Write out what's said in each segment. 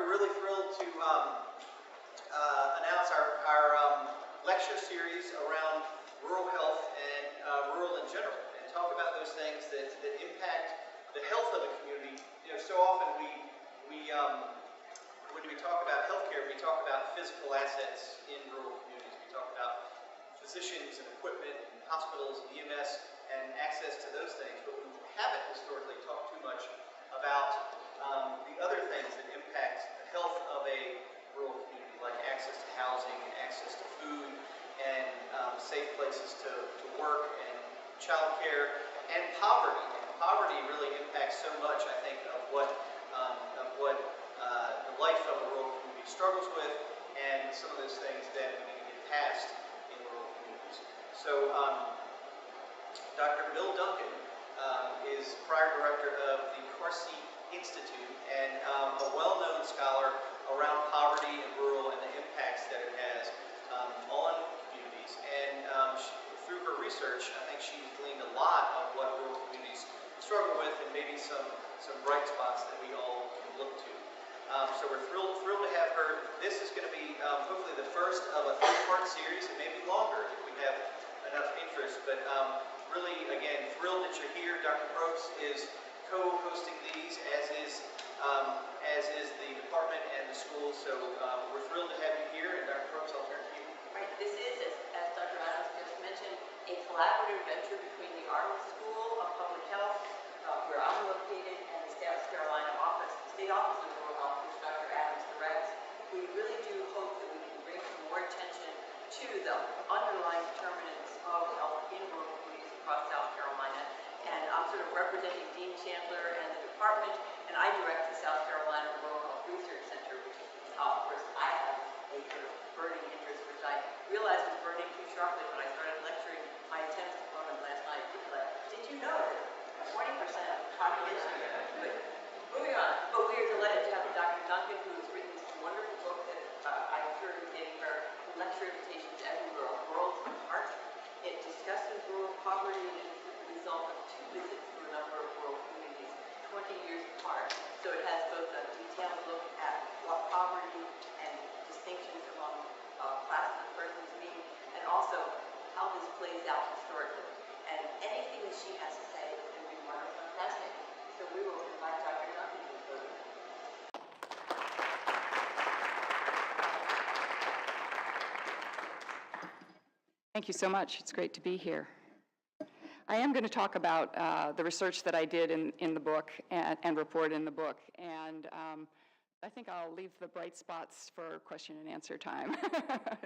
we're really thrilled to announce our lecture series around rural health and rural in general, and talk about those things that impact the health of a community. You know, so often when we talk about healthcare, we talk about physical assets in rural communities. We talk about physicians and equipment and hospitals and EMS and access to those things, but we haven't historically talked too much about the other things that impact the health of a rural community, like access to housing and access to food and safe places to work and childcare and poverty. And poverty really impacts so much, I think, of what the life of a rural community struggles with, and some of those things that we need to get past in rural communities. So Dr. Bill Duncan is prior director of the Carsey Institute and a well-known scholar around poverty in rural and the impacts that it has on communities. And through her research, I think she's gleaned a lot of what rural communities struggle with, and maybe some bright spots that we all can look to. So we're thrilled to have her. This is going to be hopefully the first of a three-part series. It may be longer if we have enough interest, but really, again, thrilled that you're here. Dr. Probst is co-hosting these, as is the department and the school. So we're thrilled to have you here. And Dr. Probst, I'll turn to you. Right. This is, as Dr. Adams just mentioned, a collaborative venture between the Arnold School of Public Health, where I'm located, and the South Carolina office, the State Office of Rural Health, which Dr. Adams directs. We really do hope that we can bring some more attention to the underlying determinants of health in rural communities across South Carolina. And I'm sort of representing Dean Chandler and the department, and I direct the South Carolina Rural Health Research Center, which of course I have a sort of burning interest, which I realized was burning too sharply when I started lecturing my intense opponent last night. Did you know that 40% of the population? But moving on, but we are delighted to have Dr. Duncan, who has written this wonderful book that I'm sure is getting her lecture invitations everywhere, Worlds Apart. It discusses rural poverty, and it is the result of 2 visits to a number of rural communities, 20 years apart. So it has both a detailed look at what poverty and distinctions among classes of persons mean, and also how this plays out historically. And anything that she has to say is going to be wonderful and fascinating. So we will invite Dr. Duncan to the podium. Thank you so much. It's great to be here. I am going to talk about the research that I did in the book and report in the book. And I think I'll leave the bright spots for question and answer time.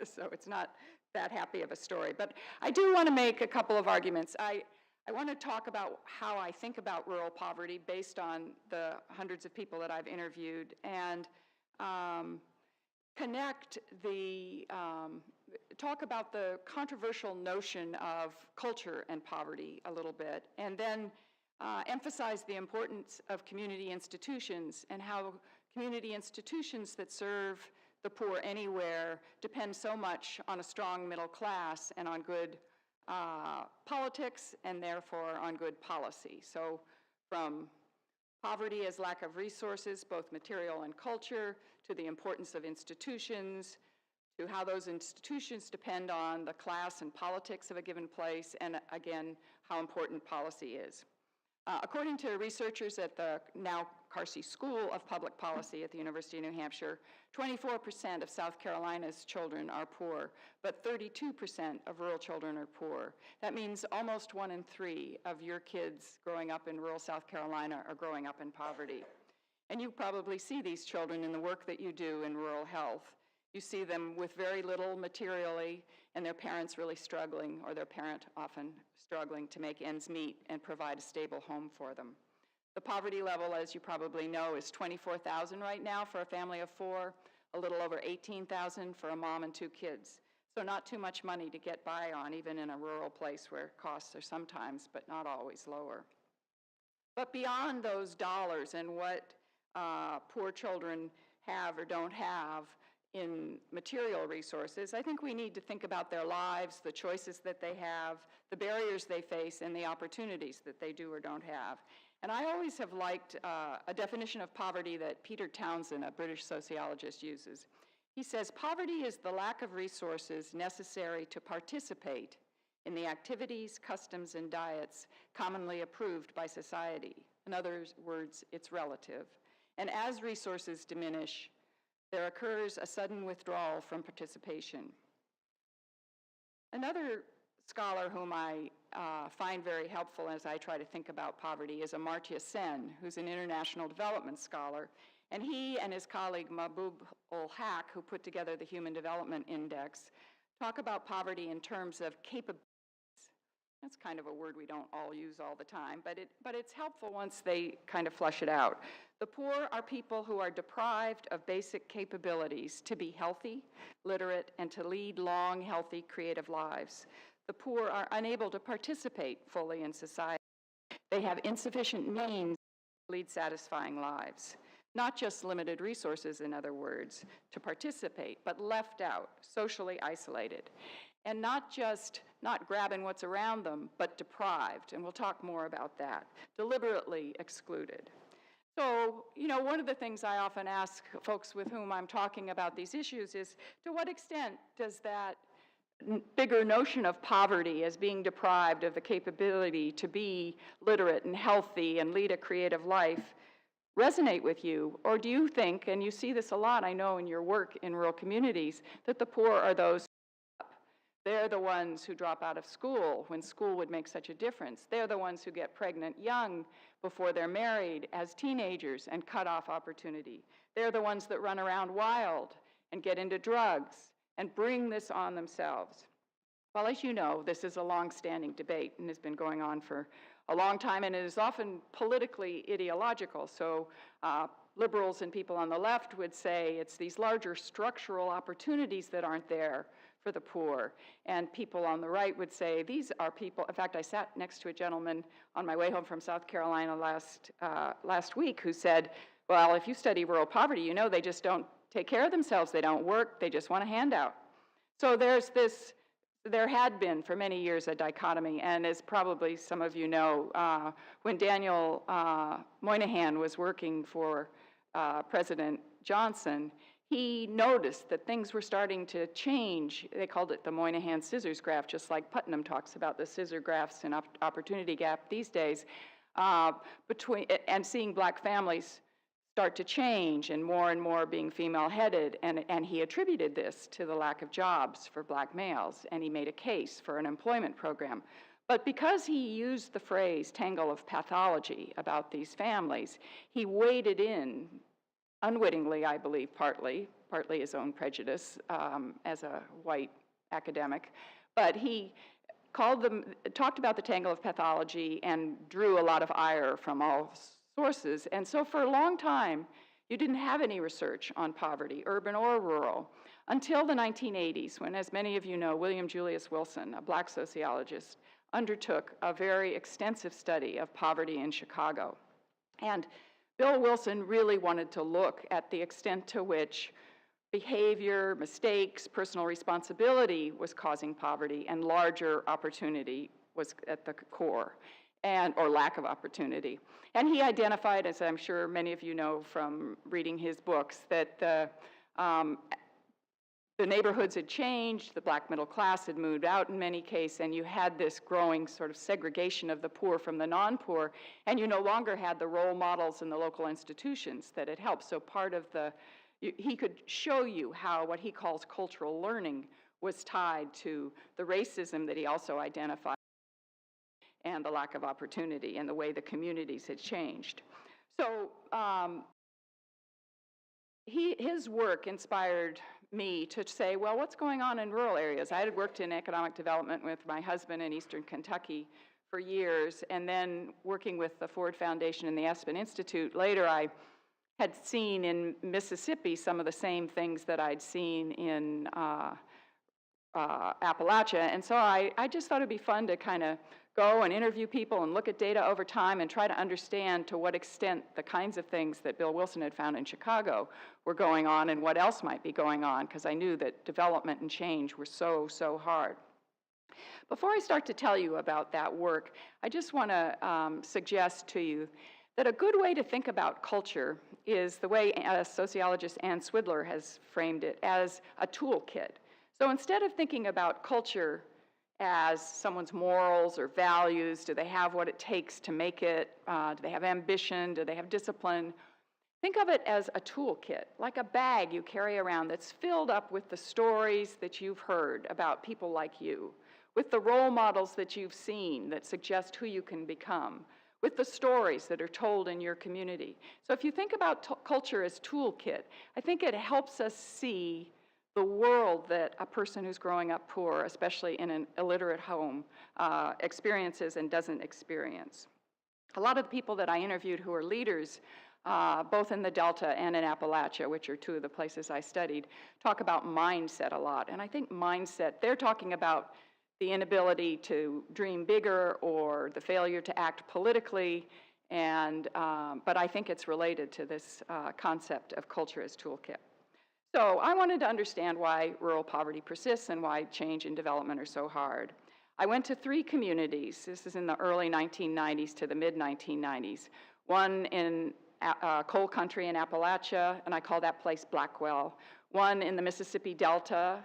So it's not that happy of a story. But I do want to make a couple of arguments. I want to talk about how I think about rural poverty based on the hundreds of people that I've interviewed, and connect the, talk about the controversial notion of culture and poverty a little bit, and then emphasize the importance of community institutions and how community institutions that serve the poor anywhere depend so much on a strong middle class and on good politics, and therefore on good policy. So from poverty as lack of resources, both material and culture, to the importance of institutions, to how those institutions depend on the class and politics of a given place, and again, how important policy is. According to researchers at the now Carsey School of Public Policy at the University of New Hampshire, 24% of South Carolina's children are poor, but 32% of rural children are poor. That means almost 1 in 3 of your kids growing up in rural South Carolina are growing up in poverty. And you probably see these children in the work that you do in rural health. You see them with very little materially, and their parents really struggling, or their parent often struggling to make ends meet and provide a stable home for them. The poverty level, as you probably know, is $24,000 right now for a family of 4, a little over $18,000 for a mom and 2 kids. So not too much money to get by on, even in a rural place where costs are sometimes, but not always, lower. But beyond those dollars and what poor children have or don't have, in material resources. I think we need to think about their lives, the choices that they have, the barriers they face, and the opportunities that they do or don't have. And I always have liked a definition of poverty that Peter Townsend, a British sociologist, uses. He says, poverty is the lack of resources necessary to participate in the activities, customs, and diets commonly approved by society. In other words, it's relative. And as resources diminish, there occurs a sudden withdrawal from participation. Another scholar whom I find very helpful as I try to think about poverty is Amartya Sen, who's an international development scholar. And he and his colleague Mahbub ul Haq, who put together the Human Development Index, talk about poverty in terms of capabilities. That's kind of a word we don't all use all the time, but it's helpful once they kind of flesh it out. The poor are people who are deprived of basic capabilities to be healthy, literate, and to lead long, healthy, creative lives. The poor are unable to participate fully in society. They have insufficient means to lead satisfying lives. Not just limited resources, in other words, to participate, but left out, socially isolated. And not just not grabbing what's around them, but deprived, and we'll talk more about that, deliberately excluded. So, one of the things I often ask folks with whom I'm talking about these issues is, to what extent does that bigger notion of poverty as being deprived of the capability to be literate and healthy and lead a creative life resonate with you? Or do you think, and you see this a lot, I know, in your work in rural communities, that the poor are those they're the ones who drop out of school when school would make such a difference. They're the ones who get pregnant young before they're married as teenagers and cut off opportunity. They're the ones that run around wild and get into drugs and bring this on themselves. Well, as you know, this is a long-standing debate and has been going on for a long time, and it is often politically ideological. So liberals and people on the left would say it's these larger structural opportunities that aren't there for the poor. And people on the right would say, these are people, in fact, I sat next to a gentleman on my way home from South Carolina last week who said, well, if you study rural poverty, you know they just don't take care of themselves, they don't work, they just want a handout. So there had been for many years a dichotomy, and as probably some of you know, when Daniel Moynihan was working for President Johnson, he noticed that things were starting to change. They called it the Moynihan scissors graph, just like Putnam talks about the scissor graphs and opportunity gap these days, and seeing black families start to change and more being female-headed, and he attributed this to the lack of jobs for black males, and he made a case for an employment program. But because he used the phrase tangle of pathology about these families, he waded in, unwittingly, I believe, partly his own prejudice as a white academic, but he talked about the tangle of pathology and drew a lot of ire from all sources. And so for a long time, you didn't have any research on poverty, urban or rural, until the 1980s, when, as many of you know, William Julius Wilson, a black sociologist, undertook a very extensive study of poverty in Chicago. And Bill Wilson really wanted to look at the extent to which behavior, mistakes, personal responsibility was causing poverty, and larger opportunity was at the core, or lack of opportunity. And he identified, as I'm sure many of you know from reading his books, that the neighborhoods had changed, the black middle class had moved out in many cases, and you had this growing sort of segregation of the poor from the non-poor, and you no longer had the role models in the local institutions that had helped. So part of he could show you how what he calls cultural learning was tied to the racism that he also identified and the lack of opportunity and the way the communities had changed. So his work inspired me to say, well, what's going on in rural areas? I had worked in economic development with my husband in Eastern Kentucky for years, and then working with the Ford Foundation and the Aspen Institute. Later, I had seen in Mississippi some of the same things that I'd seen in Appalachia. And so I just thought it'd be fun to kind of go and interview people and look at data over time and try to understand to what extent the kinds of things that Bill Wilson had found in Chicago were going on and what else might be going on, because I knew that development and change were so, so hard. Before I start to tell you about that work, I just want to suggest to you that a good way to think about culture is the way sociologist Ann Swidler has framed it, as a toolkit. So instead of thinking about culture as someone's morals or values, do they have what it takes to make it, do they have ambition, do they have discipline, think of it as a toolkit, like a bag you carry around that's filled up with the stories that you've heard about people like you, with the role models that you've seen that suggest who you can become, with the stories that are told in your community. So if you think about culture as toolkit, I think it helps us see the world that a person who's growing up poor, especially in an illiterate home, experiences and doesn't experience. A lot of the people that I interviewed who are leaders, both in the Delta and in Appalachia, which are two of the places I studied, talk about mindset a lot. And I think mindset, they're talking about the inability to dream bigger or the failure to act politically, but I think it's related to this concept of culture as toolkit. So I wanted to understand why rural poverty persists and why change and development are so hard. I went to 3 communities. This is in the early 1990s to the mid-1990s. One in coal country in Appalachia, and I call that place Blackwell. One in the Mississippi Delta,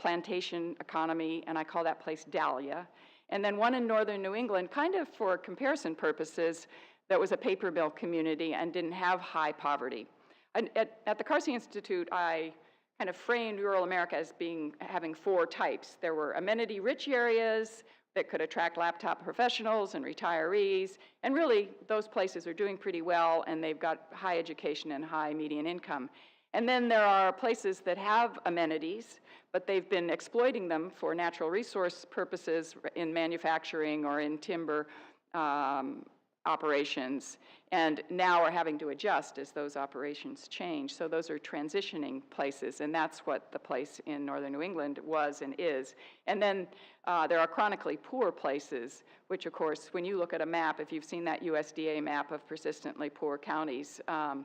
plantation economy, and I call that place Dahlia. And then one in northern New England, kind of for comparison purposes, that was a paper mill community and didn't have high poverty. At the Carsey Institute, I kind of framed rural America as having 4 types. There were amenity-rich areas that could attract laptop professionals and retirees, and really those places are doing pretty well, and they've got high education and high median income. And then there are places that have amenities, but they've been exploiting them for natural resource purposes in manufacturing or in timber operations, and now are having to adjust as those operations change. So those are transitioning places, and that's what the place in northern New England was and is. And then there are chronically poor places, which of course, when you look at a map, if you've seen that USDA map of persistently poor counties, and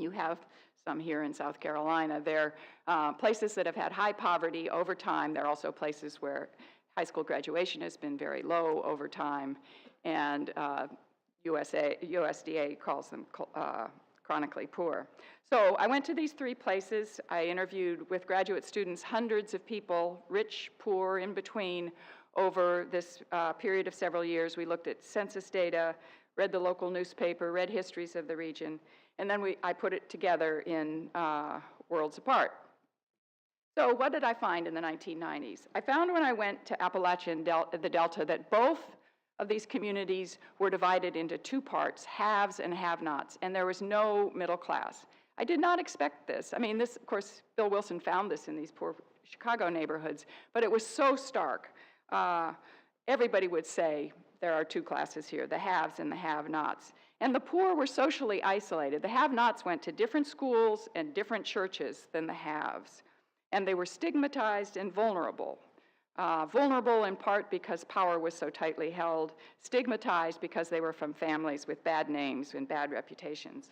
you have some here in South Carolina, they're places that have had high poverty over time. They're also places where high school graduation has been very low over time, and USDA calls them chronically poor. So I went to these 3 places. I interviewed with graduate students hundreds of people, rich, poor, in between, over this period of several years. We looked at census data, read the local newspaper, read histories of the region, and then I put it together in Worlds Apart. So what did I find in the 1990s? I found when I went to Appalachia and the Delta that both of these communities were divided into 2 parts, haves and have-nots, and there was no middle class. I did not expect this. I mean, this, of course, Bill Wilson found this in these poor Chicago neighborhoods, but it was so stark. Everybody would say there are 2 classes here, the haves and the have-nots. And the poor were socially isolated. The have-nots went to different schools and different churches than the haves, and they were stigmatized and vulnerable. Vulnerable in part because power was so tightly held, stigmatized because they were from families with bad names and bad reputations.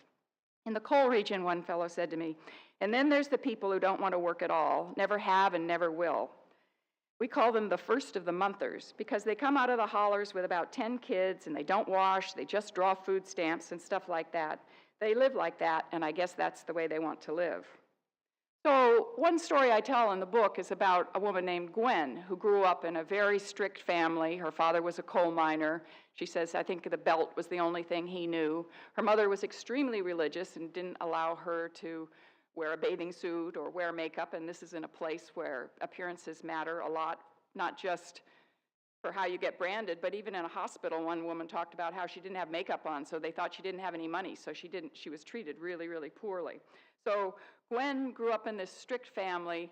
In the coal region, one fellow said to me, and then there's the people who don't want to work at all, never have and never will. We call them the first of the monthers because they come out of the hollers with about 10 kids and they don't wash, they just draw food stamps and stuff like that. They live like that, and I guess that's the way they want to live. So one story I tell in the book is about a woman named Gwen who grew up in a very strict family. Her father was a coal miner. She says, I think the belt was the only thing he knew. Her mother was extremely religious and didn't allow her to wear a bathing suit or wear makeup, and this is in a place where appearances matter a lot, not just for how you get branded, but even in a hospital, one woman talked about how she didn't have makeup on, so they thought she didn't have any money, so she was treated really, really poorly. So Gwen grew up in this strict family,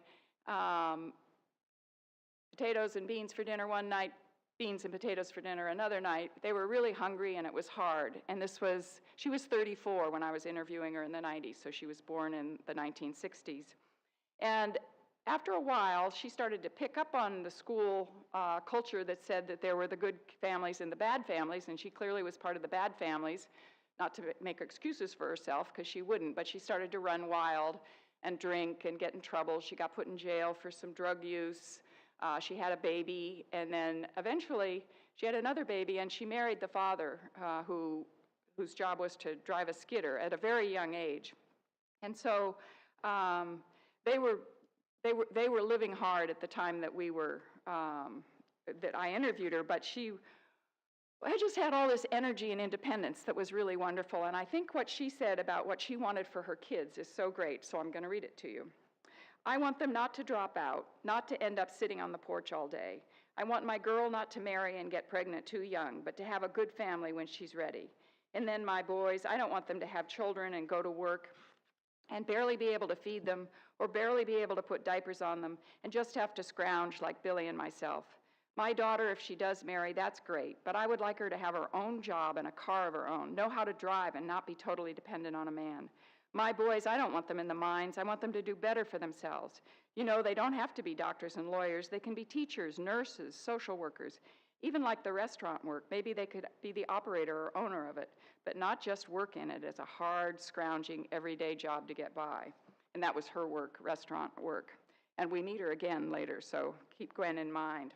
potatoes and beans for dinner one night, beans and potatoes for dinner another night. They were really hungry and it was hard. And she was 34 when I was interviewing her in the 90s, so she was born in the 1960s. And after a while, she started to pick up on the school culture that said that there were the good families and the bad families, and she clearly was part of the bad families, not to make excuses for herself, because she wouldn't, but she started to run wild and drink and get in trouble. She got put in jail for some drug use. She had a baby, and then eventually she had another baby, and she married the father whose job was to drive a skidder at a very young age. And so they were living hard at the time that we were that I interviewed her, but I just had all this energy and independence that was really wonderful. And I think what she said about what she wanted for her kids is so great, so I'm going to read it to you. I want them not to drop out, not to end up sitting on the porch all day. I want my girl not to marry and get pregnant too young, but to have a good family when she's ready. And then my boys, I don't want them to have children and go to work and barely be able to feed them or barely be able to put diapers on them and just have to scrounge like Billy and myself. My daughter, if she does marry, that's great, but I would like her to have her own job and a car of her own, know how to drive and not be totally dependent on a man. My boys, I don't want them in the mines. I want them to do better for themselves. You know, they don't have to be doctors and lawyers. They can be teachers, nurses, social workers, even like the restaurant work. Maybe they could be the operator or owner of it, but not just work in it as a hard, scrounging, everyday job to get by. And that was her work, restaurant work. And we meet her again later, so keep Gwen in mind.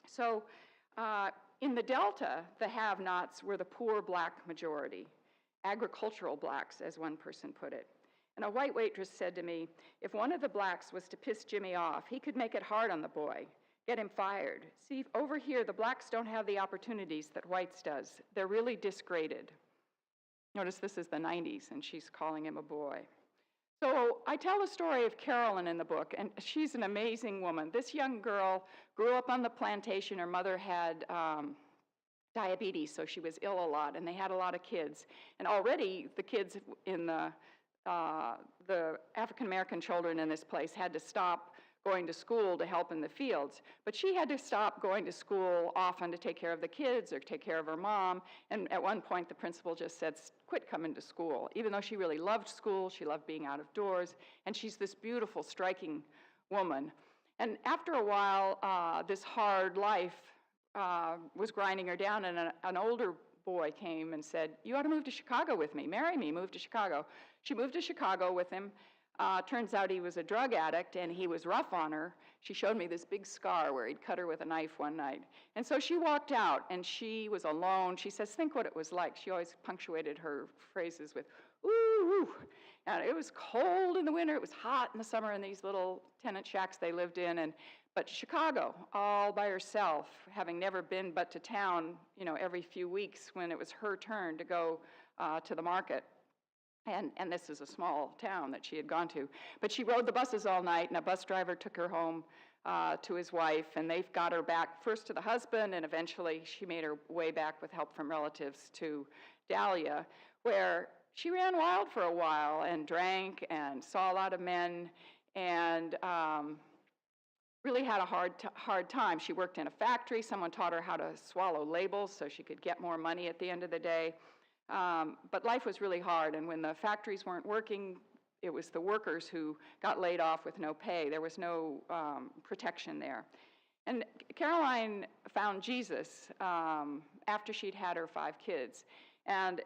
So in the Delta, the have-nots were the poor black majority, agricultural blacks, as one person put it. And a white waitress said to me, if one of the blacks was to piss Jimmy off, he could make it hard on the boy, get him fired. See, over here, the blacks don't have the opportunities that whites does. They're really disgraded. Notice this is the 90s, and she's calling him a boy. So I tell the story of Carolyn in the book, and she's an amazing woman. This young girl grew up on the plantation. Her mother had diabetes, so she was ill a lot, and they had a lot of kids. And already the kids in the African-American children in this place had to stop going to school to help in the fields. But she had to stop going to school often to take care of the kids or take care of her mom. And at one point, the principal just said, quit coming to school. Even though she really loved school, she loved being out of doors, and she's this beautiful, striking woman. And after a while, this hard life was grinding her down, and an older boy came and said, you ought to move to Chicago with me, marry me, move to Chicago. She moved to Chicago with him. Turns out he was a drug addict, and he was rough on her. She showed me this big scar where he'd cut her with a knife one night. And so she walked out, and she was alone. She says, think what it was like. She always punctuated her phrases with, ooh, ooh. And it was cold in the winter. It was hot in the summer in these little tenant shacks they lived in. But Chicago, all by herself, having never been but to town, every few weeks when it was her turn to go to the market. And this is a small town that she had gone to. But she rode the buses all night, and a bus driver took her home to his wife, and they got her back first to the husband, and eventually she made her way back with help from relatives to Dahlia, where she ran wild for a while and drank and saw a lot of men and really had a hard time. She worked in a factory. Someone taught her how to swallow labels so she could get more money at the end of the day. But life was really hard, and when the factories weren't working, it was the workers who got laid off with no pay. There was no protection there. And Caroline found Jesus after she'd had her 5 kids. And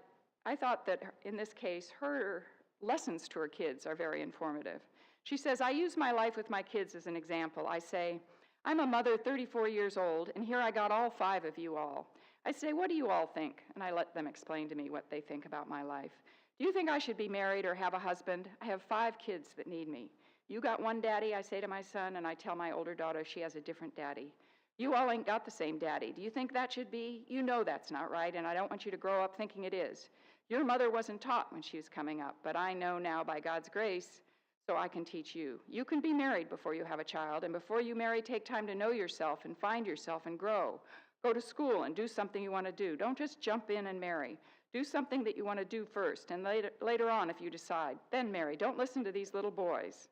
I thought that in this case, her lessons to her kids are very informative. She says, I use my life with my kids as an example. I say, I'm a mother 34 years old, and here I got all 5 of you all. I say, what do you all think? And I let them explain to me what they think about my life. Do you think I should be married or have a husband? I have 5 kids that need me. You got one daddy, I say to my son, and I tell my older daughter she has a different daddy. You all ain't got the same daddy. Do you think that should be? You know that's not right, and I don't want you to grow up thinking it is. Your mother wasn't taught when she was coming up, but I know now by God's grace, so I can teach you. You can be married before you have a child, and before you marry, take time to know yourself and find yourself and grow. Go to school and do something you want to do. Don't just jump in and marry. Do something that you want to do first, and later on, if you decide, then marry. Don't listen to these little boys.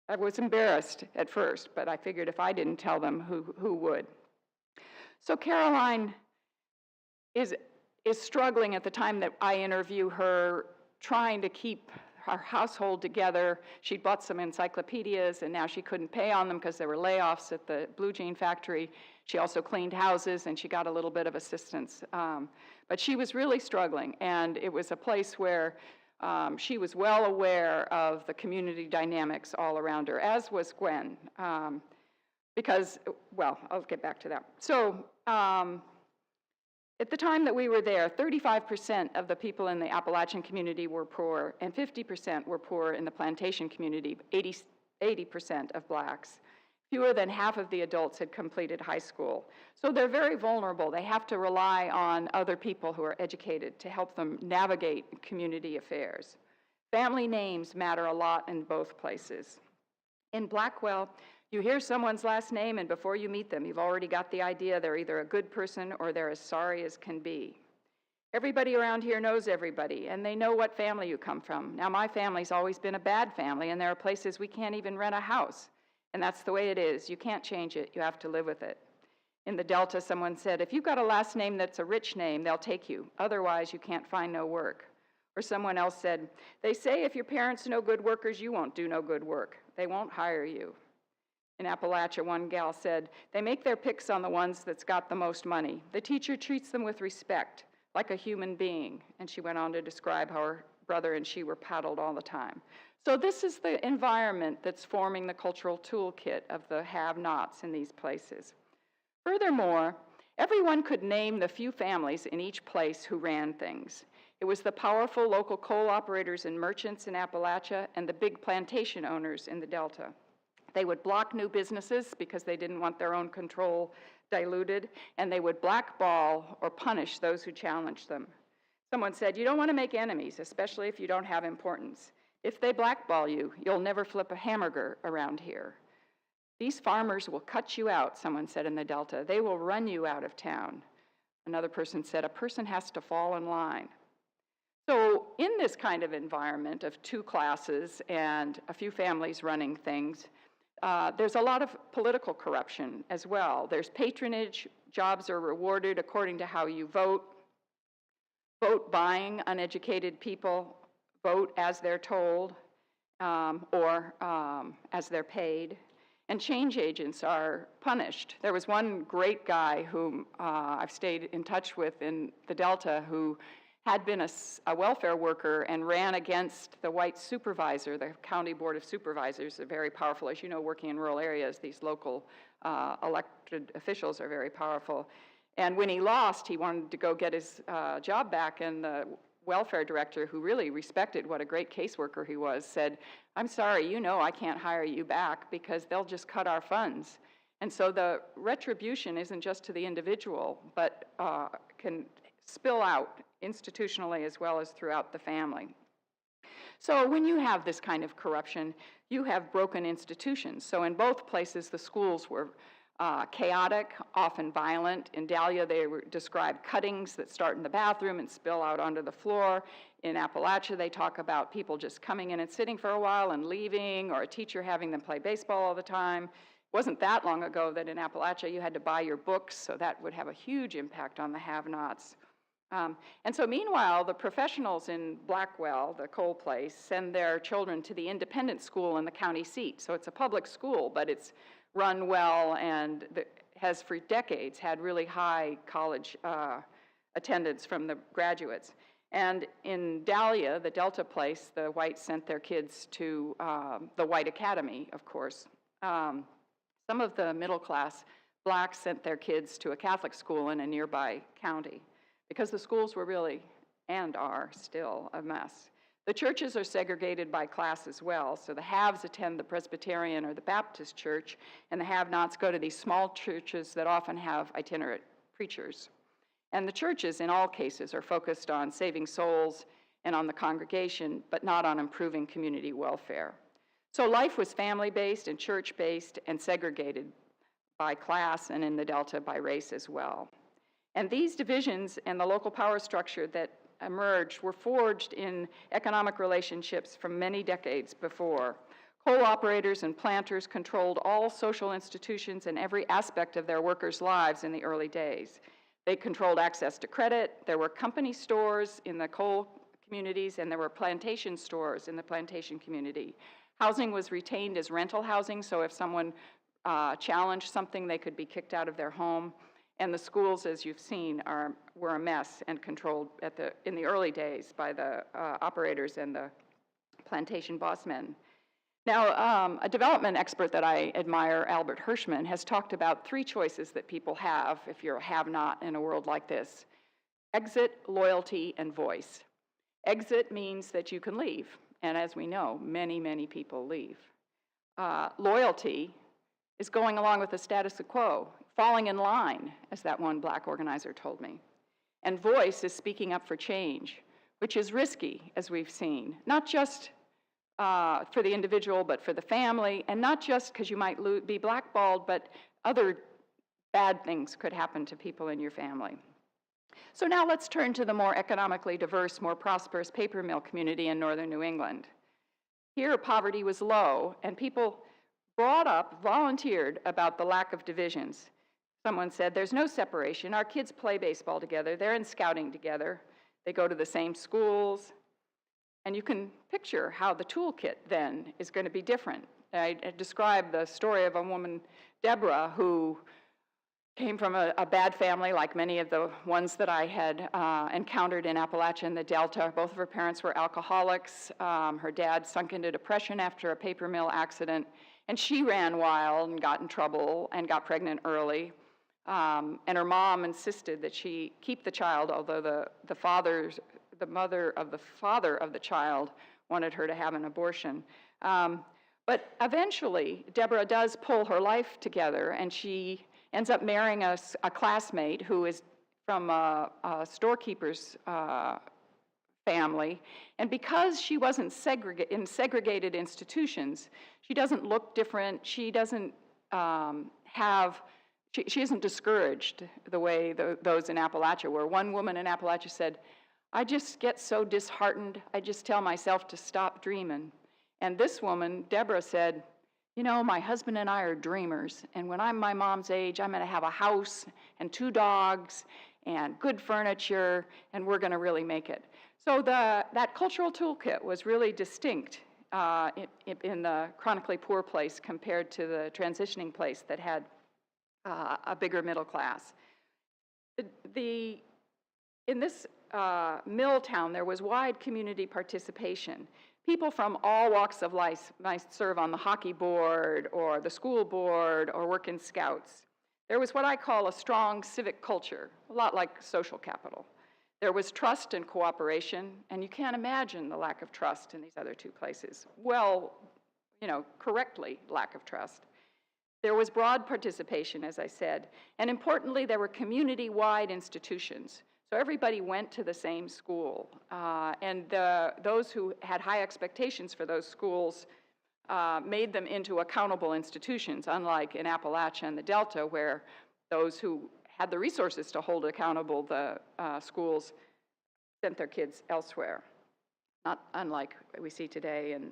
I was embarrassed at first, but I figured if I didn't tell them, who would? So Caroline is struggling at the time that I interview her, trying to keep her household together. She'd bought some encyclopedias, and now she couldn't pay on them because there were layoffs at the blue jean factory. She also cleaned houses, and she got a little bit of assistance. But she was really struggling, and it was a place where she was well aware of the community dynamics all around her, as was Gwen. Because, well, I'll get back to that. So, at the time that we were there, 35% of the people in the Appalachian community were poor, and 50% were poor in the plantation community, 80% of blacks. Fewer than half of the adults had completed high school. So they're very vulnerable. They have to rely on other people who are educated to help them navigate community affairs. Family names matter a lot in both places. In Blackwell, you hear someone's last name, and before you meet them, you've already got the idea they're either a good person or they're as sorry as can be. Everybody around here knows everybody, and they know what family you come from. Now, my family's always been a bad family, and there are places we can't even rent a house. And that's the way it is. You can't change it. You have to live with it. In the Delta, someone said, if you've got a last name that's a rich name, they'll take you. Otherwise, you can't find no work. Or someone else said, they say if your parents know good workers, you won't do no good work. They won't hire you. In Appalachia, one gal said, they make their picks on the ones that's got the most money. The teacher treats them with respect, like a human being. And she went on to describe how her brother and she were paddled all the time. So this is the environment that's forming the cultural toolkit of the have-nots in these places. Furthermore, everyone could name the few families in each place who ran things. It was the powerful local coal operators and merchants in Appalachia and the big plantation owners in the Delta. They would block new businesses because they didn't want their own control diluted, and they would blackball or punish those who challenged them. Someone said, you don't want to make enemies, especially if you don't have importance. If they blackball you, you'll never flip a hamburger around here. These farmers will cut you out, someone said in the Delta. They will run you out of town. Another person said, a person has to fall in line. So in this kind of environment of two classes and a few families running things, there's a lot of political corruption as well. There's patronage, jobs are rewarded according to how you vote, vote buying uneducated people, vote as they're told or as they're paid, and change agents are punished. There was one great guy whom I've stayed in touch with in the Delta who had been a welfare worker and ran against the white supervisor. The county board of supervisors are very powerful. As you know, working in rural areas, these local elected officials are very powerful. And when he lost, he wanted to go get his job back, and the welfare director, who really respected what a great caseworker he was, said, I'm sorry, you know I can't hire you back because they'll just cut our funds. And so the retribution isn't just to the individual, but can spill out institutionally as well as throughout the family. So when you have this kind of corruption, you have broken institutions. So in both places, the schools were chaotic, often violent. In Dahlia, they describe cuttings that start in the bathroom and spill out onto the floor. In Appalachia, they talk about people just coming in and sitting for a while and leaving, or a teacher having them play baseball all the time. It wasn't that long ago that in Appalachia you had to buy your books, so that would have a huge impact on the have-nots. And so meanwhile, the professionals in Blackwell, the coal place, send their children to the independent school in the county seat. So it's a public school, but it's run well and has for decades had really high college attendance from the graduates. And in Dahlia, the Delta place, the whites sent their kids to the white academy, of course. Some of the middle class blacks sent their kids to a Catholic school in a nearby county, because the schools were really, and are still, a mess. The churches are segregated by class as well, so the haves attend the Presbyterian or the Baptist church, and the have-nots go to these small churches that often have itinerant preachers. And the churches, in all cases, are focused on saving souls and on the congregation, but not on improving community welfare. So life was family-based and church-based and segregated by class, and in the Delta by race as well. And these divisions and the local power structure that emerged were forged in economic relationships from many decades before. Coal operators and planters controlled all social institutions and every aspect of their workers' lives in the early days. They controlled access to credit. There were company stores in the coal communities, and there were plantation stores in the plantation community. Housing was retained as rental housing, so if someone challenged something, they could be kicked out of their home. And the schools, as you've seen, were a mess and controlled in the early days by the operators and the plantation bossmen. Now, a development expert that I admire, Albert Hirschman, has talked about 3 choices that people have if you're a have-not in a world like this: exit, loyalty, and voice. Exit means that you can leave, and as we know, many, many people leave. Loyalty is going along with the status quo, falling in line, as that one black organizer told me. And voice is speaking up for change, which is risky, as we've seen, not just for the individual, but for the family, and not just because you might be blackballed, but other bad things could happen to people in your family. So now let's turn to the more economically diverse, more prosperous paper mill community in northern New England. Here, poverty was low, and people volunteered about the lack of divisions. Someone said, there's no separation. Our kids play baseball together. They're in scouting together. They go to the same schools. And you can picture how the toolkit then is going to be different. I described the story of a woman, Deborah, who came from a bad family, like many of the ones that I had encountered in Appalachia and the Delta. Both of her parents were alcoholics. Her dad sunk into depression after a paper mill accident. And she ran wild and got in trouble and got pregnant early. And her mom insisted that she keep the child, although the mother of the father of the child wanted her to have an abortion. But eventually, Deborah does pull her life together, and she ends up marrying a classmate who is from a storekeeper's family. And because she wasn't in segregated institutions, she doesn't look different. She doesn't she isn't discouraged the way those in Appalachia were. One woman in Appalachia said, I just get so disheartened, I just tell myself to stop dreaming. And this woman, Deborah, said, you know, my husband and I are dreamers, and when I'm my mom's age, I'm going to have a house and 2 dogs and good furniture, and we're going to really make it. So that cultural toolkit was really distinct in the chronically poor place compared to the transitioning place that had a bigger middle class. In this mill town, there was wide community participation. People from all walks of life might serve on the hockey board or the school board or work in scouts. There was what I call a strong civic culture, a lot like social capital. There was trust and cooperation, and you can't imagine the lack of trust in these other 2 places. Well, correctly, lack of trust. There was broad participation, as I said, and importantly, there were community-wide institutions. So everybody went to the same school, and those who had high expectations for those schools made them into accountable institutions, unlike in Appalachia and the Delta, where those who had the resources to hold accountable the schools sent their kids elsewhere, not unlike what we see today in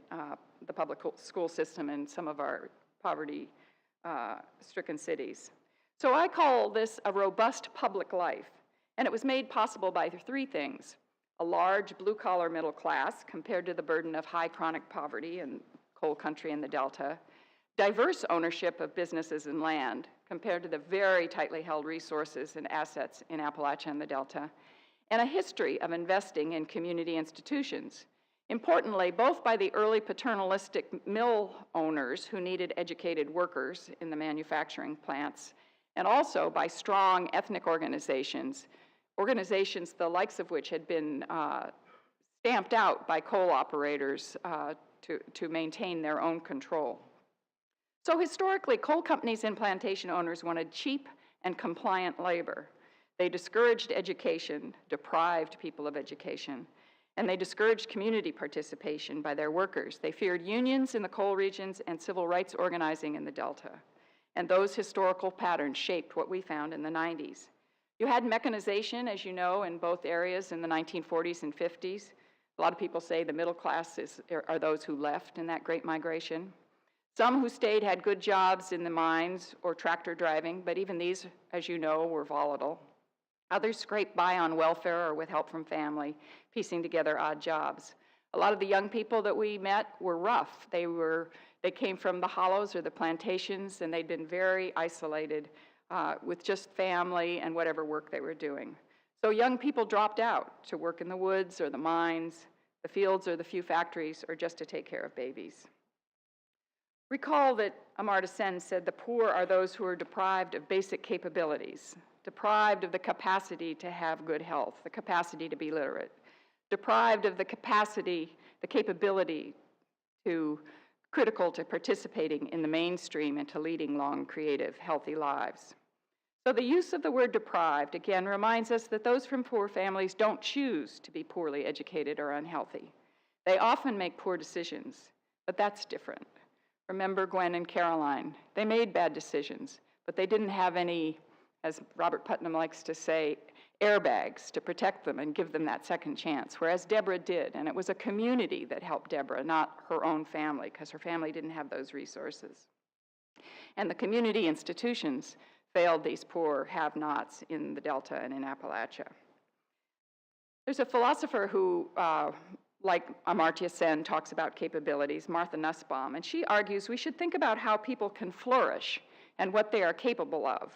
the public school system in some of our poverty-stricken cities. So I call this a robust public life. And it was made possible by 3 things: a large blue-collar middle class compared to the burden of high chronic poverty in coal country in the Delta, diverse ownership of businesses and land compared to the very tightly held resources and assets in Appalachia and the Delta, and a history of investing in community institutions. Importantly, both by the early paternalistic mill owners who needed educated workers in the manufacturing plants, and also by strong ethnic organizations the likes of which had been stamped out by coal operators to maintain their own control. So historically, coal companies and plantation owners wanted cheap and compliant labor. They discouraged education, deprived people of education, and they discouraged community participation by their workers. They feared unions in the coal regions and civil rights organizing in the Delta. And those historical patterns shaped what we found in the 90s. You had mechanization, as you know, in both areas in the 1940s and 50s. A lot of people say the middle class are those who left in that great migration. Some who stayed had good jobs in the mines or tractor driving, but even these, as you know, were volatile. Others scraped by on welfare or with help from family, piecing together odd jobs. A lot of the young people that we met were rough. They came from the hollows or the plantations, and they'd been very isolated with just family and whatever work they were doing. So young people dropped out to work in the woods or the mines, the fields or the few factories, or just to take care of babies. Recall that Amartya Sen said the poor are those who are deprived of basic capabilities, deprived of the capacity to have good health, the capacity to be literate, deprived of the capability critical to participating in the mainstream and to leading long, creative, healthy lives. So the use of the word deprived, again, reminds us that those from poor families don't choose to be poorly educated or unhealthy. They often make poor decisions, but that's different. Remember Gwen and Caroline. They made bad decisions, but they didn't have any, as Robert Putnam likes to say, airbags to protect them and give them that second chance, whereas Deborah did, and it was a community that helped Deborah, not her own family, because her family didn't have those resources. And the community institutions failed these poor have-nots in the Delta and in Appalachia. There's a philosopher who, like Amartya Sen, talks about capabilities, Martha Nussbaum, and she argues we should think about how people can flourish and what they are capable of.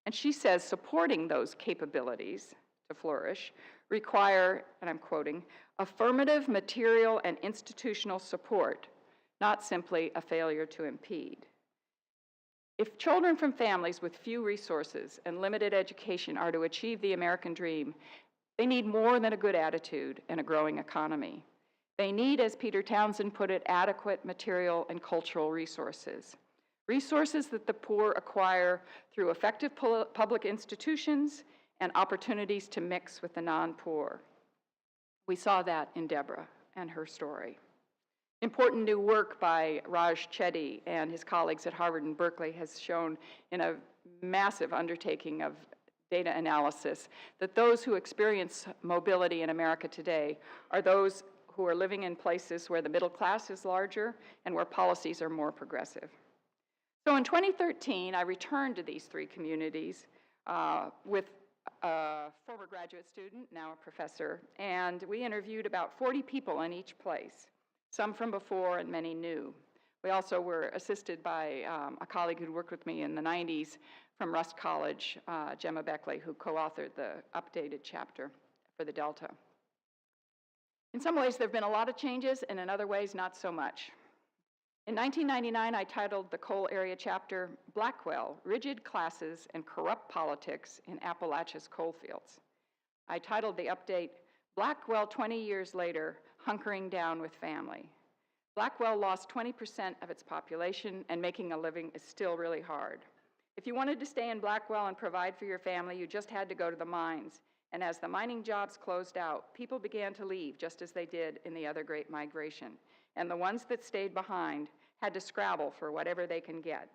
And she says supporting those capabilities to flourish require, and I'm quoting, affirmative material and institutional support, not simply a failure to impede. If children from families with few resources and limited education are to achieve the American dream, they need more than a good attitude and a growing economy. They need, as Peter Townsend put it, adequate material and cultural resources. Resources that the poor acquire through effective public institutions and opportunities to mix with the non-poor. We saw that in Deborah and her story. Important new work by Raj Chetty and his colleagues at Harvard and Berkeley has shown in a massive undertaking of data analysis that those who experience mobility in America today are those who are living in places where the middle class is larger and where policies are more progressive. So in 2013, I returned to these three communities with a former graduate student, now a professor, and we interviewed about 40 people in each place, some from before and many new. We also were assisted by a colleague who'd worked with me in the 90s from Rust College, Gemma Beckley, who co-authored the updated chapter for the Delta. In some ways, there have been a lot of changes, and in other ways, not so much. In 1999, I titled the coal area chapter, Blackwell, Rigid Classes and Corrupt Politics in Appalachia's Coal Fields. I titled the update, Blackwell 20 years later, Hunkering Down with Family. Blackwell lost 20% of its population, and making a living is still really hard. If you wanted to stay in Blackwell and provide for your family, you just had to go to the mines. And as the mining jobs closed out, people began to leave, just as they did in the other great migration. And the ones that stayed behind had to scrabble for whatever they can get.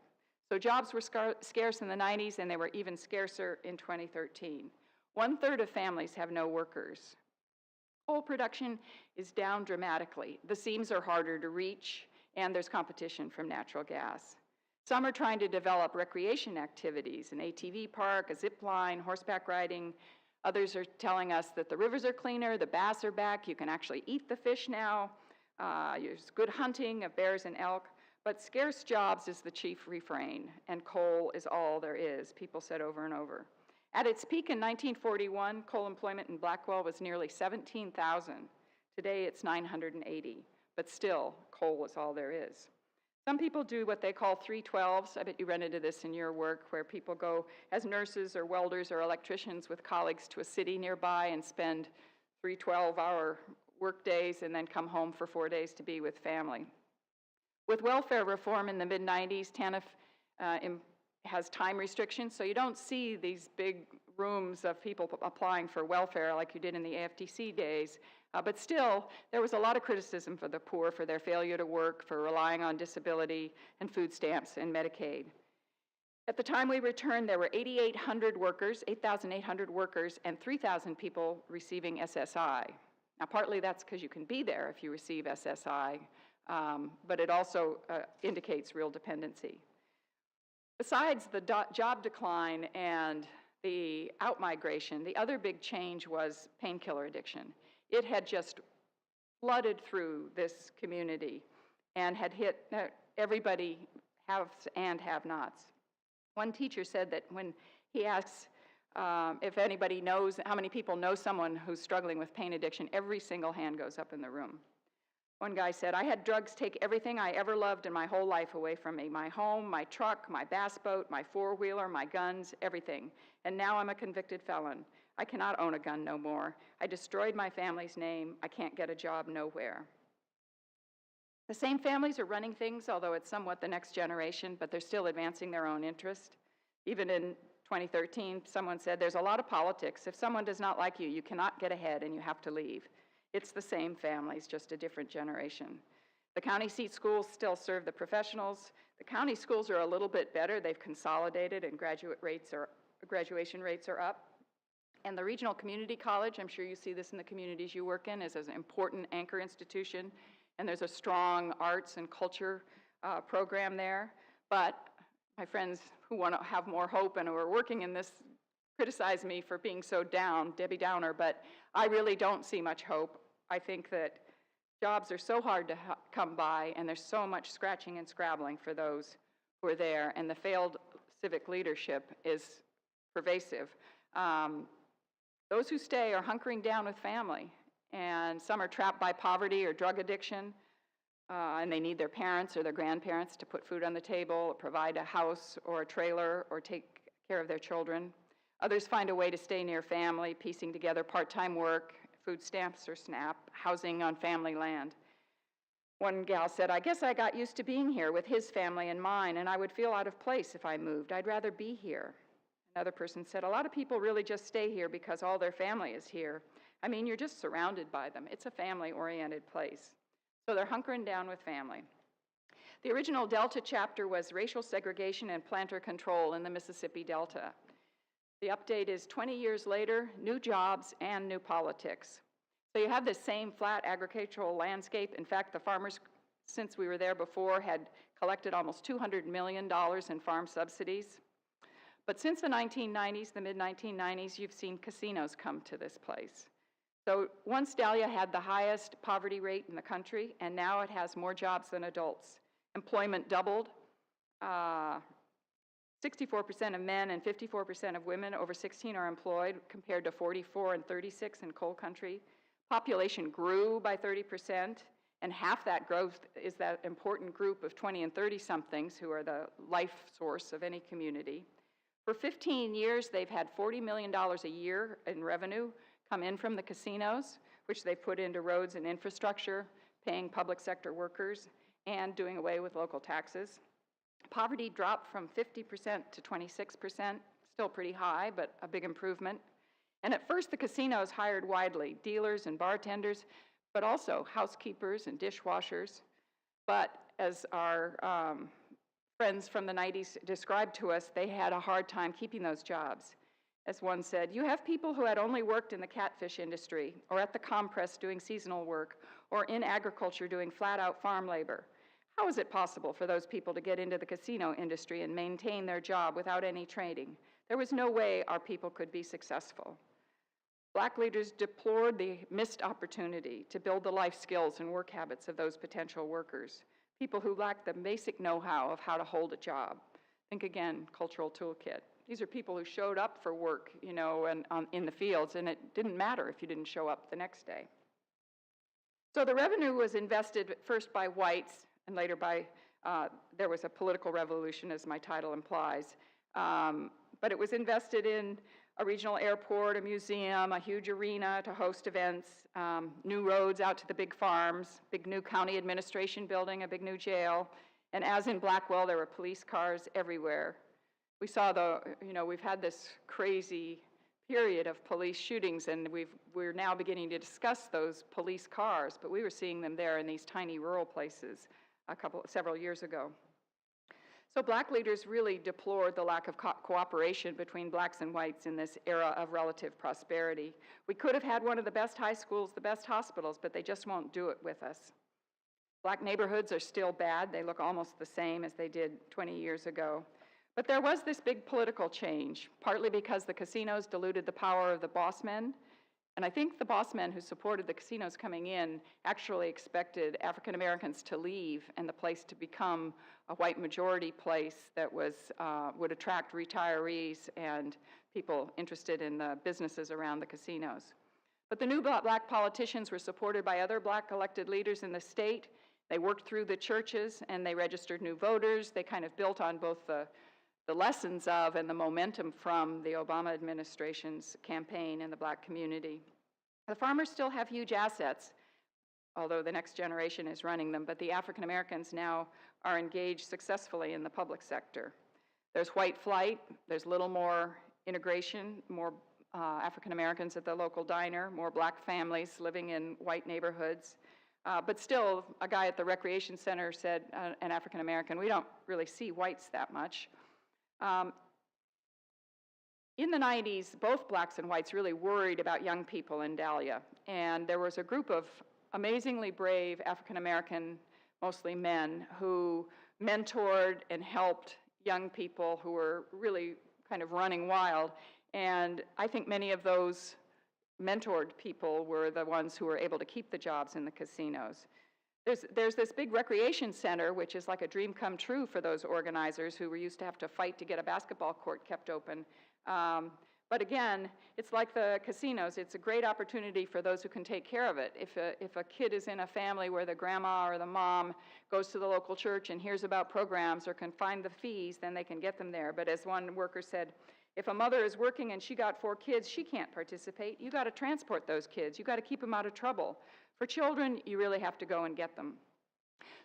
So jobs were scarce in the 90s, and they were even scarcer in 2013. 1/3 of families have no workers. Coal production is down dramatically. The seams are harder to reach, and there's competition from natural gas. Some are trying to develop recreation activities, an ATV park, a zip line, horseback riding. Others are telling us that the rivers are cleaner, the bass are back, you can actually eat the fish now. There's good hunting of bears and elk, but scarce jobs is the chief refrain, and coal is all there is, people said over and over. At its peak in 1941, coal employment in Blackwell was nearly 17,000. Today it's 980, but still, coal is all there is. Some people do what they call 312s. I bet you run into this in your work, where people go as nurses or welders or electricians with colleagues to a city nearby and spend 3 12-hour work days and then come home for 4 days to be with family. With welfare reform in the mid-90s, TANF has time restrictions, so you don't see these big rooms of people applying for welfare like you did in the AFTC days. But still, there was a lot of criticism for the poor for their failure to work, for relying on disability and food stamps and Medicaid. At the time we returned, there were 8,800 workers, 8,800 workers, and 3,000 people receiving SSI. Now, partly that's because you can be there if you receive SSI, but it also indicates real dependency. Besides the job decline and the outmigration, the other big change was painkiller addiction. It had just flooded through this community and had hit everybody, haves and have-nots. One teacher said that when he asks if anybody knows, how many people know someone who's struggling with pain addiction, every single hand goes up in the room. One guy said, I had drugs take everything I ever loved in my whole life away from me, my home, my truck, my bass boat, my four-wheeler, my guns, everything. And now I'm a convicted felon. I cannot own a gun no more. I destroyed my family's name. I can't get a job nowhere. The same families are running things, although it's somewhat the next generation, but they're still advancing their own interest. Even in 2013, someone said, there's a lot of politics. If someone does not like you, you cannot get ahead and you have to leave. It's the same families, just a different generation. The county seat schools still serve the professionals. The county schools are a little bit better. They've consolidated and graduation rates are up. And the regional community college, I'm sure you see this in the communities you work in, is an important anchor institution. And there's a strong arts and culture program there. But my friends who want to have more hope and who are working in this criticize me for being so down, Debbie Downer, but I really don't see much hope. I think that jobs are so hard to come by, and there's so much scratching and scrabbling for those who are there, and the failed civic leadership is pervasive. Those who stay are hunkering down with family, and some are trapped by poverty or drug addiction, and they need their parents or their grandparents to put food on the table, or provide a house or a trailer, or take care of their children. Others find a way to stay near family, piecing together part-time work, food stamps or SNAP, housing on family land. One gal said, I guess I got used to being here with his family and mine, and I would feel out of place if I moved. I'd rather be here. Another person said, a lot of people really just stay here because all their family is here. I mean, you're just surrounded by them. It's a family-oriented place. So they're hunkering down with family. The original Delta chapter was racial segregation and planter control in the Mississippi Delta. The update is 20 years later, new jobs and new politics. So you have this same flat agricultural landscape. In fact, the farmers, since we were there before, had collected almost $200 million in farm subsidies. But since the 1990s, the mid-1990s, you've seen casinos come to this place. So once Dahlia had the highest poverty rate in the country, and now it has more jobs than adults. Employment doubled. 64% of men and 54% of women over 16 are employed, compared to 44 and 36 in coal country. Population grew by 30%, and half that growth is that important group of 20 and 30-somethings who are the life source of any community. For 15 years, they've had $40 million a year in revenue come in from the casinos, which they've put into roads and infrastructure, paying public sector workers, and doing away with local taxes. Poverty dropped from 50% to 26%, still pretty high, but a big improvement. And at first, the casinos hired widely, dealers and bartenders, but also housekeepers and dishwashers. But as our friends from the 90s described to us, they had a hard time keeping those jobs. As one said, you have people who had only worked in the catfish industry, or at the compress doing seasonal work, or in agriculture doing flat-out farm labor. How is it possible for those people to get into the casino industry and maintain their job without any training? There was no way our people could be successful. Black leaders deplored the missed opportunity to build the life skills and work habits of those potential workers, people who lacked the basic know-how of how to hold a job. Think again, cultural toolkit. These are people who showed up for work, and in the fields, and it didn't matter if you didn't show up the next day. So the revenue was invested first by whites, and later by, there was a political revolution, as my title implies. But it was invested in a regional airport, a museum, a huge arena to host events, new roads out to the big farms, big new county administration building, a big new jail. And as in Blackwell, there were police cars everywhere. We saw we've had this crazy period of police shootings, and we're now beginning to discuss those police cars, but we were seeing them there in these tiny rural places several years ago. So black leaders really deplored the lack of cooperation between blacks and whites in this era of relative prosperity. We could have had one of the best high schools, the best hospitals, but they just won't do it with us. Black neighborhoods are still bad. They look almost the same as they did 20 years ago. But there was this big political change, partly because the casinos diluted the power of the boss men. And I think the boss men who supported the casinos coming in actually expected African Americans to leave and the place to become a white majority place that would attract retirees and people interested in the businesses around the casinos. But the new black politicians were supported by other black elected leaders in the state. They worked through the churches and they registered new voters. They kind of built on both the lessons of and the momentum from the Obama administration's campaign in the black community. The farmers still have huge assets, although the next generation is running them, but the African Americans now are engaged successfully in the public sector. There's white flight, there's little more integration, more African Americans at the local diner, more black families living in white neighborhoods. But still, a guy at the recreation center said, an African American, we don't really see whites that much. In the 90s, both blacks and whites really worried about young people in Dahlia. And there was a group of amazingly brave African American, mostly men, who mentored and helped young people who were really kind of running wild. And I think many of those mentored people were the ones who were able to keep the jobs in the casinos. There's this big recreation center, which is like a dream come true for those organizers who were used to have to fight to get a basketball court kept open. But again, it's like the casinos. It's a great opportunity for those who can take care of it. If a kid is in a family where the grandma or the mom goes to the local church and hears about programs or can find the fees, then they can get them there. But as one worker said, if a mother is working and she got 4 kids, she can't participate. You got to transport those kids. You got to keep them out of trouble. For children, you really have to go and get them.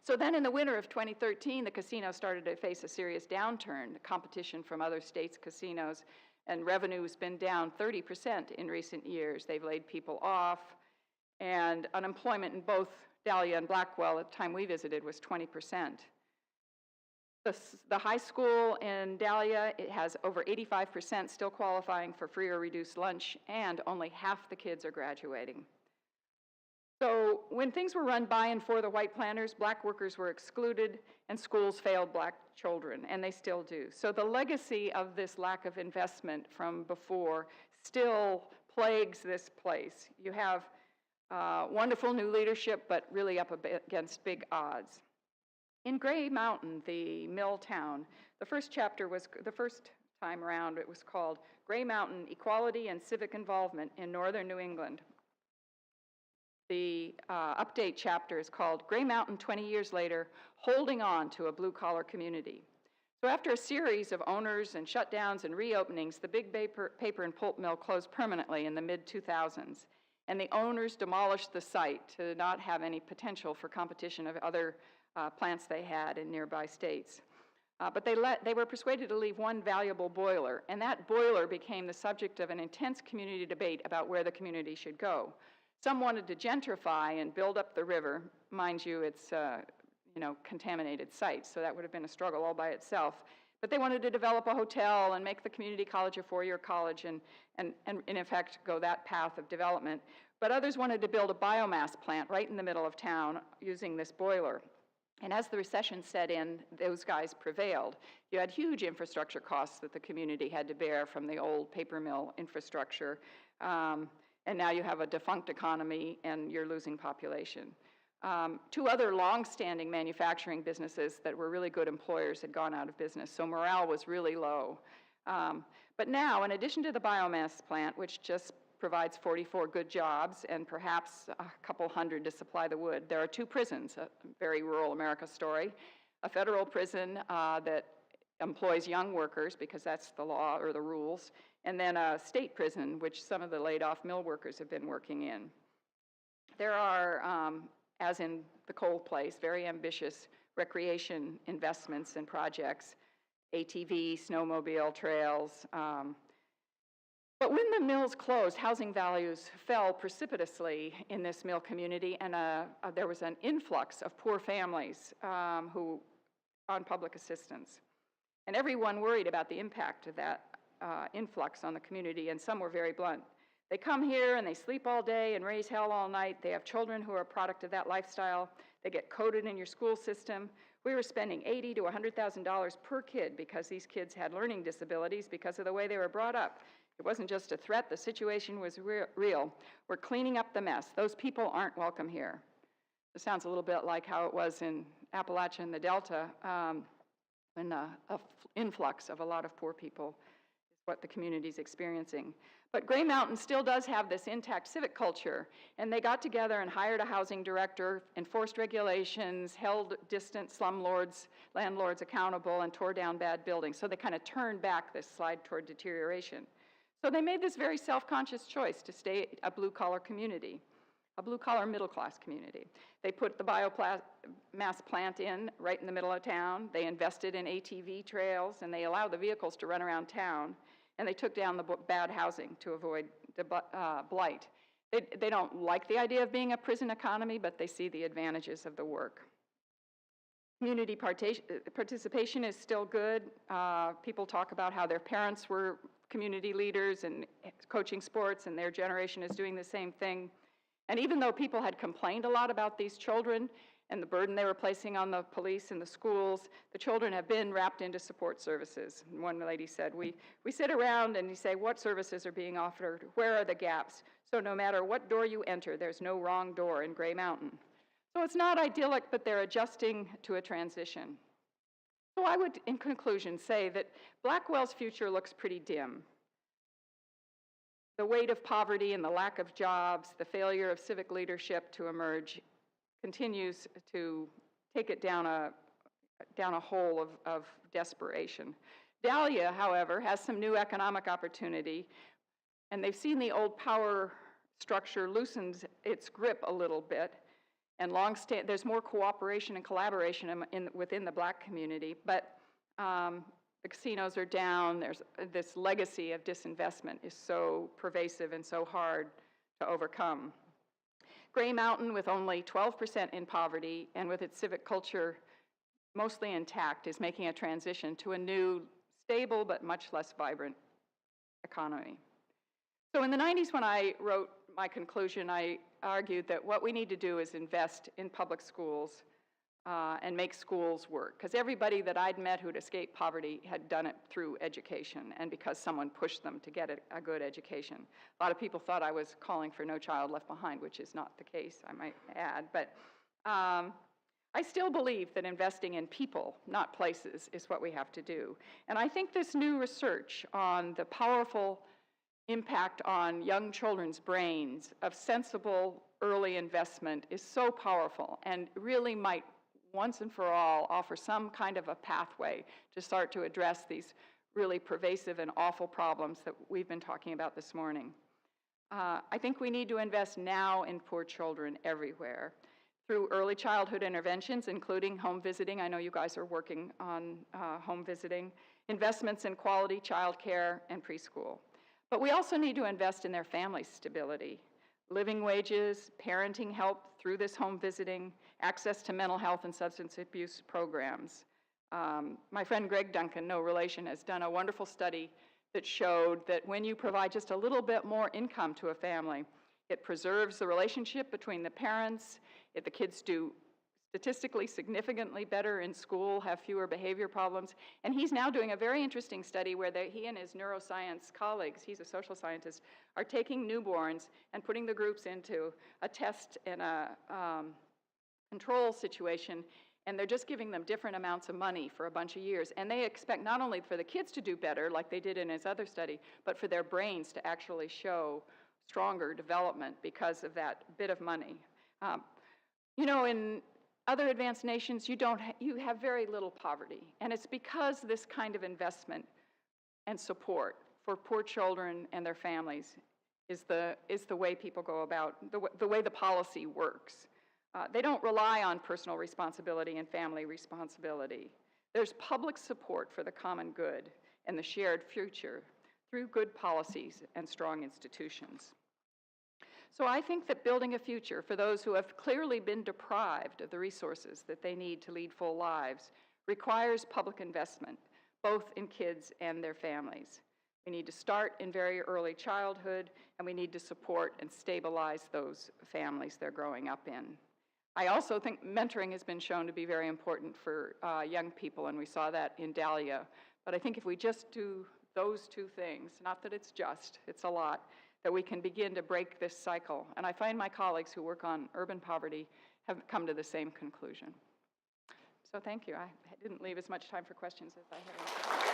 So then in the winter of 2013, the casino started to face a serious downturn. The competition from other states' casinos and revenue has been down 30% in recent years. They've laid people off, and unemployment in both Dahlia and Blackwell at the time we visited was 20%. The high school in Dahlia, it has over 85% still qualifying for free or reduced lunch, and only half the kids are graduating. So when things were run by and for the white planters, black workers were excluded and schools failed black children, and they still do. So the legacy of this lack of investment from before still plagues this place. You have wonderful new leadership, but really up against big odds. In Gray Mountain, the mill town, the first time around, it was called Gray Mountain, Equality and Civic Involvement in Northern New England. The update chapter is called Gray Mountain 20 Years Later, Holding On to a Blue-Collar Community. So after a series of owners and shutdowns and reopenings, the big paper and pulp mill closed permanently in the mid-2000s, and the owners demolished the site to not have any potential for competition of other plants they had in nearby states. But they were persuaded to leave one valuable boiler, and that boiler became the subject of an intense community debate about where the community should go. Some wanted to gentrify and build up the river. Mind you, it's contaminated site, so that would have been a struggle all by itself. But they wanted to develop a hotel and make the community college a 4-year college and in effect go that path of development. But others wanted to build a biomass plant right in the middle of town using this boiler. And as the recession set in, those guys prevailed. You had huge infrastructure costs that the community had to bear from the old paper mill infrastructure. And now you have a defunct economy and you're losing population. 2 other long-standing manufacturing businesses that were really good employers had gone out of business, so morale was really low. But now, in addition to the biomass plant, which just provides 44 good jobs and perhaps a couple hundred to supply the wood, there are 2 prisons, a very rural America story. A federal prison that employs young workers because that's the law or the rules, and then a state prison, which some of the laid-off mill workers have been working in. There are, as in the coal place, very ambitious recreation investments and projects, ATV, snowmobile trails. But when the mills closed, housing values fell precipitously in this mill community, and there was an influx of poor families who on public assistance. And everyone worried about the impact of that influx on the community, and some were very blunt. They come here and they sleep all day and raise hell all night. They have children who are a product of that lifestyle. They get coded in your school system. We were spending $80,000 to $100,000 per kid because these kids had learning disabilities because of the way they were brought up. It wasn't just a threat, the situation was real. We're cleaning up the mess. Those people aren't welcome here. It sounds a little bit like how it was in Appalachia and the Delta, when an influx of a lot of poor people is what the community's experiencing. But Gray Mountain still does have this intact civic culture, and they got together and hired a housing director, enforced regulations, held distant landlords accountable, and tore down bad buildings. So they kind of turned back this slide toward deterioration. So they made this very self-conscious choice to stay a blue-collar community, a blue-collar middle-class community. They put the biomass plant in right in the middle of town. They invested in ATV trails, and they allowed the vehicles to run around town. And they took down the bad housing to avoid the blight. They don't like the idea of being a prison economy, but they see the advantages of the work. Community participation is still good. People talk about how their parents were community leaders and coaching sports, and their generation is doing the same thing. And even though people had complained a lot about these children and the burden they were placing on the police and the schools, the children have been wrapped into support services. And one lady said, we sit around and you say, what services are being offered? Where are the gaps? So no matter what door you enter, there's no wrong door in Gray Mountain. So it's not idyllic, but they're adjusting to a transition. So I would, in conclusion, say that Blackwell's future looks pretty dim. The weight of poverty and the lack of jobs, the failure of civic leadership to emerge continues to take it down a hole of desperation. Dahlia, however, has some new economic opportunity, and they've seen the old power structure loosens its grip a little bit, and there's more cooperation and collaboration within the Black community, but the casinos are down. There's this legacy of disinvestment is so pervasive and so hard to overcome. Gray Mountain, with only 12% in poverty and with its civic culture mostly intact, is making a transition to a new, stable but much less vibrant economy. So in the 90s, when I wrote my conclusion, I argued that what we need to do is invest in public schools and make schools work. Because everybody that I'd met who'd escaped poverty had done it through education and because someone pushed them to get a good education. A lot of people thought I was calling for No Child Left Behind, which is not the case, I might add. But I still believe that investing in people, not places, is what we have to do. And I think this new research on the powerful impact on young children's brains of sensible early investment is so powerful and really might once and for all offer some kind of a pathway to start to address these really pervasive and awful problems that we've been talking about this morning. I think we need to invest now in poor children everywhere through early childhood interventions, including home visiting. I know you guys are working on home visiting, investments in quality childcare and preschool. But we also need to invest in their family stability, living wages, parenting help through this home visiting, access to mental health and substance abuse programs. My friend Greg Duncan, no relation, has done a wonderful study that showed that when you provide just a little bit more income to a family, it preserves the relationship between the parents. If the kids do statistically significantly better in school, have fewer behavior problems. And he's now doing a very interesting study where he and his neuroscience colleagues, he's a social scientist, are taking newborns and putting the groups into a test and a control situation, and they're just giving them different amounts of money for a bunch of years. And they expect not only for the kids to do better, like they did in his other study, but for their brains to actually show stronger development because of that bit of money. You know, in other advanced nations, you have very little poverty, and it's because this kind of investment and support for poor children and their families is the way people go about, the way the policy works. They don't rely on personal responsibility and family responsibility. There's public support for the common good and the shared future through good policies and strong institutions. So I think that building a future for those who have clearly been deprived of the resources that they need to lead full lives requires public investment, both in kids and their families. We need to start in very early childhood, and we need to support and stabilize those families they're growing up in. I also think mentoring has been shown to be very important for young people, and we saw that in Dahlia. But I think if we just do those two things, not that it's just, it's a lot, that we can begin to break this cycle. And I find my colleagues who work on urban poverty have come to the same conclusion. So thank you. I didn't leave as much time for questions as I had.